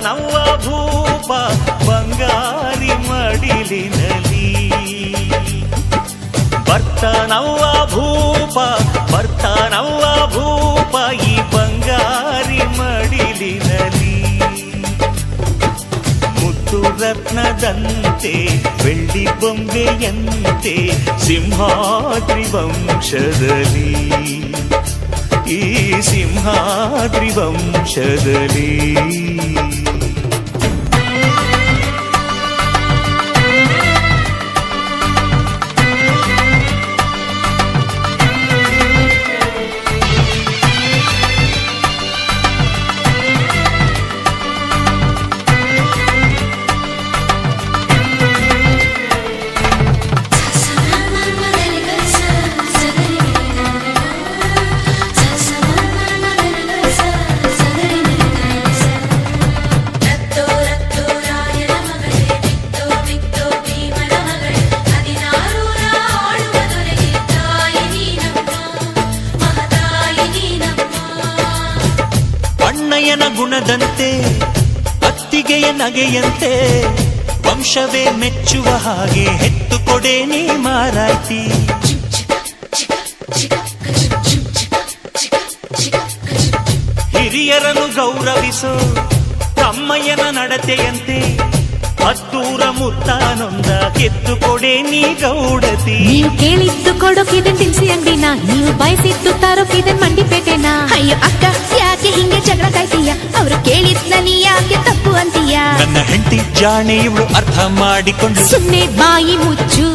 ನವ್ವ ಭೂಪ ಬಂಗಾರಿ ಮಡಿಲಿನಲಿ ಬರ್ತಾನವ್ವ ಭೂಪ ಈ ಬಂಗಾರಿ ಮಡಿಲಿನಲಿ ಮುತ್ತು ರತ್ನದಂತೆ ಬೆಳ್ಳಿ ಬೊಂಬೆಯಂತೆ ಸಿಂಹಾದ್ರಿ ವಂಶದಲ್ಲಿ ಈ ಸಿಂಹಾದ್ರಿ ವಂಶದಲ್ಲಿ ಅಣ್ಣಯ್ಯನ ಗುಣದಂತೆ ಅತ್ತಿಗೆಯ ನಗೆಯಂತೆ ವಂಶವೇ ಮೆಚ್ಚುವ ಹಾಗೆ ಹೆತ್ತು ಕೊಡೆ ನೀ ಮಾರಾಯ್ತಿ ಹಿರಿಯರನ್ನು ಗೌರವಿಸೋ ತಮ್ಮಯ್ಯನ ನಡತೆಯಂತೆ ಹತ್ತೂರ ಮುತ್ತಾನೊಂದ ಕೆತ್ತು ಕೊಡೆ ನೀ ಗೌಡತಿ ನೀವು ಕೇಳಿದ್ದು ಕೊಡೋಕಿದನ್ ತಿನ್ಸಿ ಅಂಗಡಿನ ನೀವು ಬಯಸಿದ್ದು ತಾರೋಕಿದನ್ ಮಂಡಿಪೇಟೆನಾ ಅಯ್ಯೋ ಅಕ್ಕ ಯಾಕೆ ಹಿಂಗೆ ಜಗಳ ಕಾಯ್ತೀಯ ಅವ್ರು ಕೇಳಿದ್ನ ನೀ ಯಾಕೆ ತಪ್ಪು ಅಂತೀಯ ನನ್ನ ಹೆಂಡತಿ ಜಾಣೆ ಇವಳು ಅರ್ಥ ಮಾಡಿಕೊಂಡು ಸುಮ್ಮನೆ ಬಾಯಿ ಮುಚ್ಚು